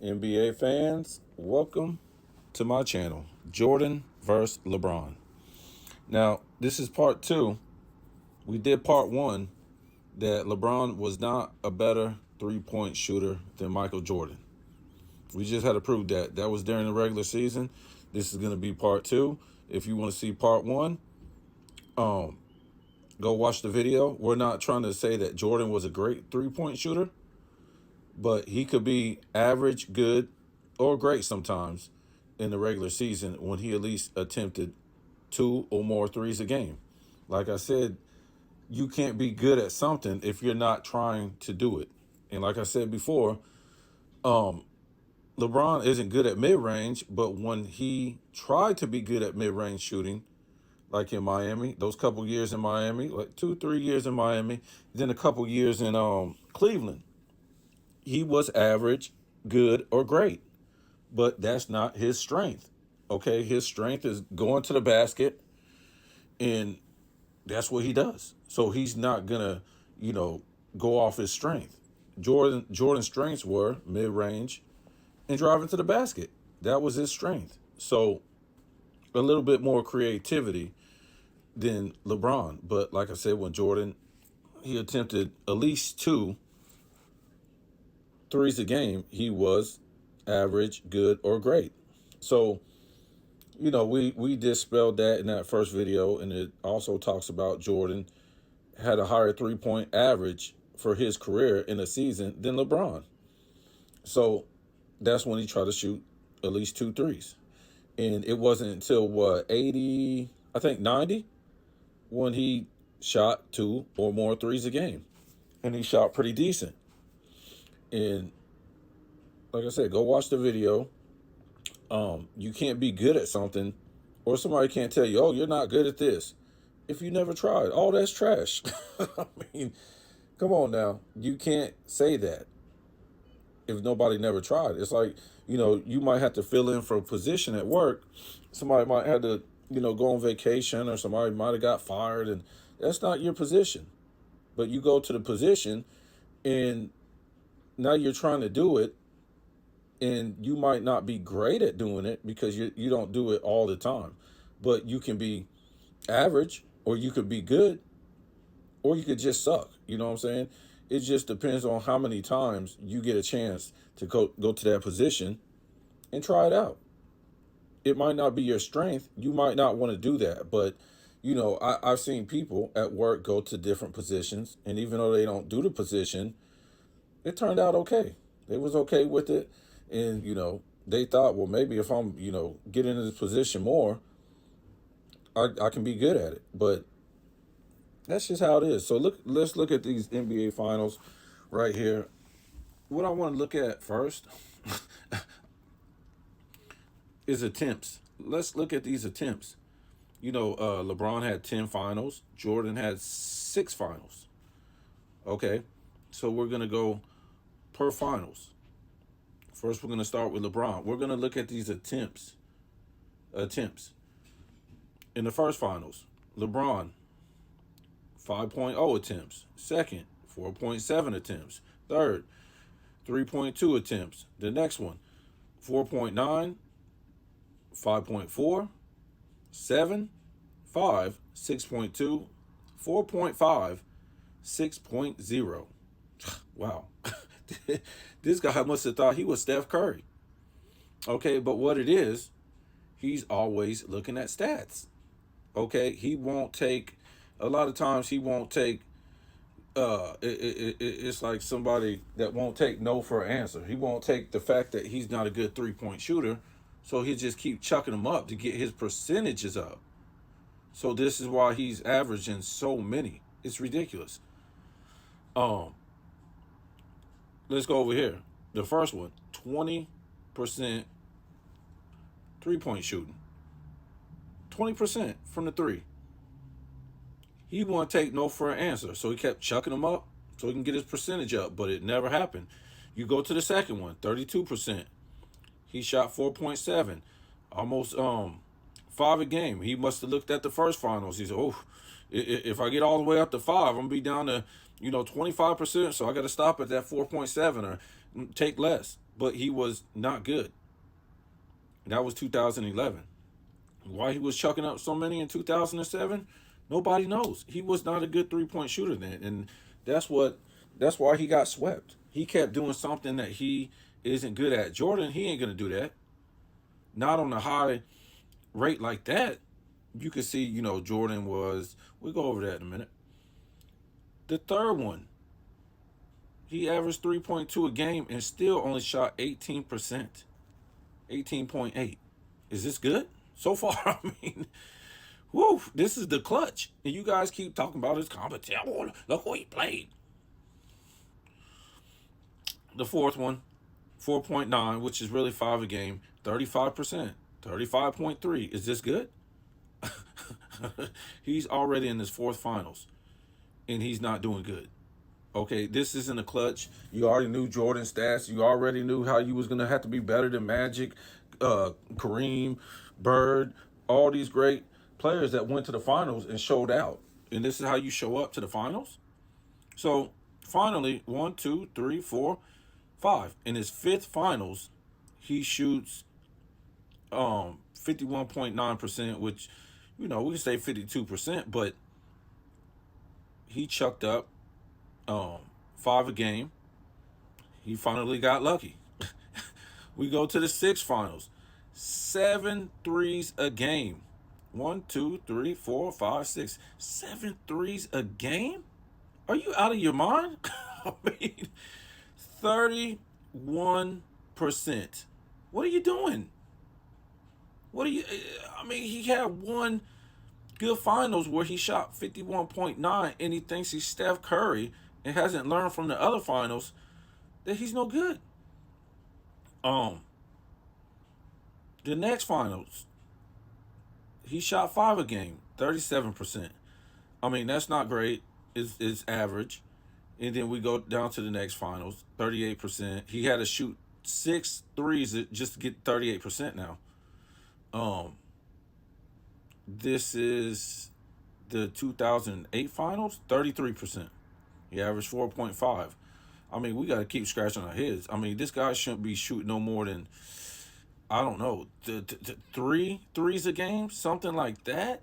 NBA fans, welcome to my channel, Jordan versus LeBron. Now, this is part two. We did part one that LeBron was not a better three-point shooter than Michael Jordan. We just had to prove that. That was during the regular season. This is going to be part two. If you want to see part one, go watch the video. We're not trying to say that Jordan was a great three-point shooter, but he could be average, good, or great sometimes in the regular season when he at least attempted two or more threes a game. Like I said, you can't be good at something if you're not trying to do it. And like I said before, LeBron isn't good at mid-range, but when he tried to be good at mid-range shooting, like in Miami, those couple years in Miami, like 2-3 years in Miami, then a couple years in Cleveland, he was average, good, or great. But that's not his strength. Okay, his strength is going to the basket, and that's what he does. So he's not gonna, go off his strength. Jordan's strengths were mid-range and driving to the basket. That was his strength. So a little bit more creativity than LeBron. But like I said, when Jordan, he attempted at least two threes a game, he was average, good, or great. So, we dispelled that in that first video, and it also talks about Jordan had a higher three-point average for his career in a season than LeBron. So that's when he tried to shoot at least two threes. And it wasn't until 80, I think 90, when he shot two or more threes a game. And he shot pretty decent. And like I said, go watch the video. You can't be good at something, or somebody can't tell you, oh, you're not good at this, if you never tried. Oh, that's trash. I mean, come on now. You can't say that if nobody never tried. It's like, you might have to fill in for a position at work. Somebody might have to, go on vacation, or somebody might have got fired, and that's not your position. But you go to the position, and now you're trying to do it, and you might not be great at doing it because you don't do it all the time. But you can be average, or you could be good, or you could just suck. You know what I'm saying? It just depends on how many times you get a chance to go to that position and try it out. It might not be your strength. You might not want to do that. But, I've seen people at work go to different positions, and even though they don't do the position, it turned out okay. They was okay with it. And, they thought, well, maybe if I'm, get into this position more, I can be good at it. But that's just how it is. So let's look at these NBA finals right here. What I want to look at first is attempts. Let's look at these attempts. LeBron had 10 finals. Jordan had 6 finals. Okay, so we're going to go per finals. First, we're going to start with LeBron. We're going to look at these attempts. In the first finals, LeBron, 5.0 attempts. Second, 4.7 attempts. Third, 3.2 attempts. The next one, 4.9, 5.4, 7, 5, 6.2, 4.5, 6.0. Wow. This guy must have thought he was Steph Curry. Okay, but what it is, he's always looking at stats. Okay, he won't take, a lot of times he won't take, it's like somebody that won't take no for an answer. He won't take the fact that he's not a good three-point shooter, so he'll just keep chucking them up to get his percentages up. So this is why he's averaging so many. It's ridiculous. Let's go over here. The first one, 20% three-point shooting. 20% from the three. He wouldn't take no for an answer, so he kept chucking them up so he can get his percentage up, but it never happened. You go to the second one, 32%. He shot 4.7, almost 5 a game. He must have looked at the first finals. He said, oh, if I get all the way up to 5, I'm going to be down to 25%, so I got to stop at that 4.7. Or take less, but he was not good. That was 2011. Why he was chucking up so many in 2007, nobody knows. He was not a good 3 point shooter then, and that's what that's why he got swept. He kept doing something that he isn't good at. Jordan, he ain't gonna do that. Not on a high rate like that. You can see, Jordan was. We'll go over that in a minute. The third one, he averaged 3.2 a game and still only shot 18%. 18.8. Is this good so far? I mean, whoo, this is the clutch. And you guys keep talking about his competition. Oh, look who he played. The fourth one, 4.9, which is really 5 a game, 35%. 35.3. Is this good? He's already in his fourth finals, and he's not doing good. Okay, this isn't a clutch. You already knew Jordan's stats. You already knew how you was gonna have to be better than Magic, Kareem, Bird, all these great players that went to the finals and showed out. And this is how you show up to the finals. So finally, 1, 2, 3, 4, 5. In his fifth finals, he shoots 51.9%, which we can say 52%, but he chucked up 5 a game. He finally got lucky. We go to the sixth finals. 7 threes a game. 1, 2, 3, 4, 5, 6. 7 threes a game? Are you out of your mind? I mean, 31%. What are you doing? He had one good finals where he shot 51.9 and he thinks he's Steph Curry and hasn't learned from the other finals that he's no good. The next finals, he shot 5 a game, 37%. That's not great. It's average. And then we go down to the next finals, 38%. He had to shoot 6 threes just to get 38% now. This is the 2008 finals, 33%. He averaged 4.5. We got to keep scratching our heads. This guy shouldn't be shooting no more than, I don't know, 3 threes a game, something like that.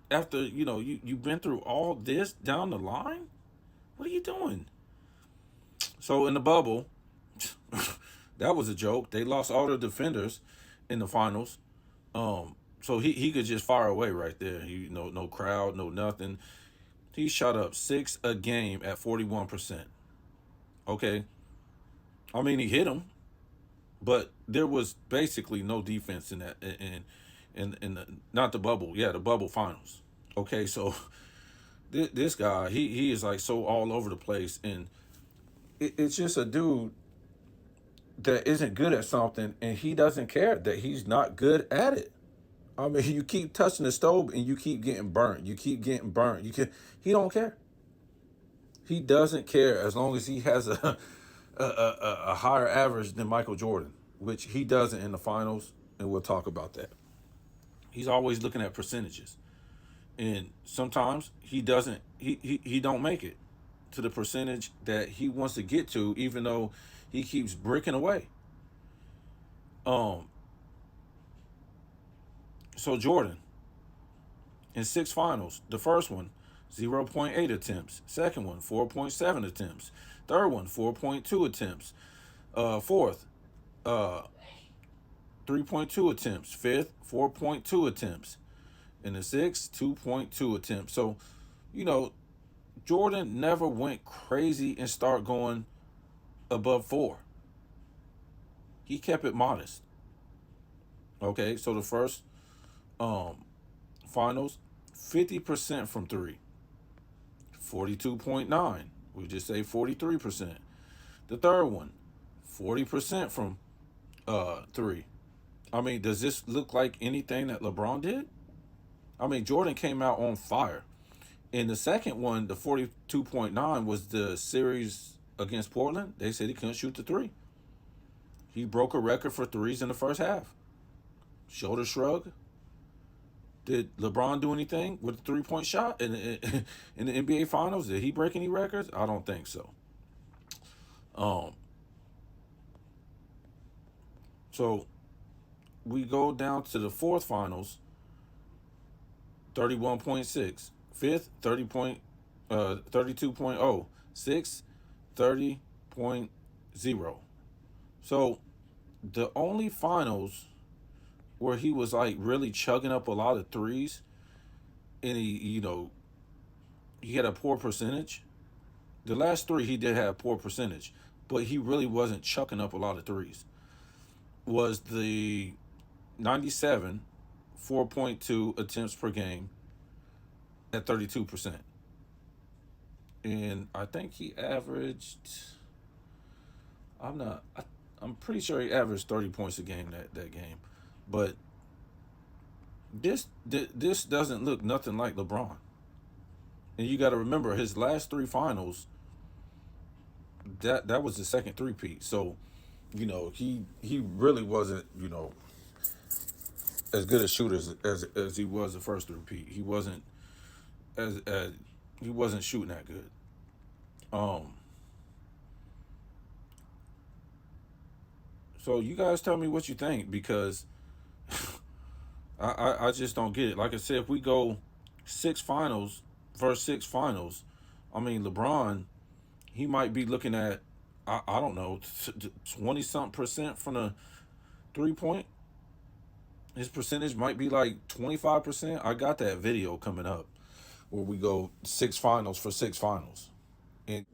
After, you've been through all this down the line? What are you doing? So in the bubble, that was a joke. They lost all their defenders in the finals. So he could just fire away right there. No crowd, no nothing. He shot up 6 a game at 41%. Okay. He hit him, but there was basically no defense in that in the, not the bubble. Yeah, the bubble finals. Okay, so this guy, he is like so all over the place, and it's just a dude that isn't good at something, and he doesn't care that he's not good at it. You keep touching the stove and you keep getting burnt. You keep getting burnt. He don't care. He doesn't care as long as he has a higher average than Michael Jordan, which he doesn't in the finals, and we'll talk about that. He's always looking at percentages, and sometimes he doesn't. He don't make it to the percentage that he wants to get to, even though he keeps bricking away. So Jordan, in 6 finals, the first one, 0.8 attempts. Second one, 4.7 attempts. Third one, 4.2 attempts. Fourth, 3.2 attempts. Fifth, 4.2 attempts. And the sixth, 2.2 attempts. So, Jordan never went crazy and start going above 4. He kept it modest. Okay, so the first finals, 50% from 3. 42.9. We just say 43%. The third one, 40% from 3. Does this look like anything that LeBron did? Jordan came out on fire. In the second one, the 42.9 was the series against Portland. They said he couldn't shoot the 3. He broke a record for threes in the first half. Shoulder shrug. Did LeBron do anything with the 3-point shot in the NBA Finals? Did he break any records? I don't think so. So we go down to the fourth finals, 31.6. Fifth, 32.0. Sixth, 30.0. So the only finals where he was like really chugging up a lot of threes and he had a poor percentage. The last three he did have a poor percentage, but he really wasn't chucking up a lot of threes. Was the 97, 4.2 attempts per game at 32%. And I think he averaged, I'm not, I'm pretty sure he averaged 30 points a game that game. But this doesn't look nothing like LeBron. And you got to remember his last three finals, that was the second three-peat. So, he really wasn't, as good a shooter as he was the first three-peat. As he wasn't shooting that good. Um, so you guys tell me what you think, because I just don't get it. Like I said, if we go six finals versus six finals, I mean LeBron, he might be looking at, I don't know, 20 something percent from the 3 point. His percentage might be like 25%. I got that video coming up where we go six finals for six finals. And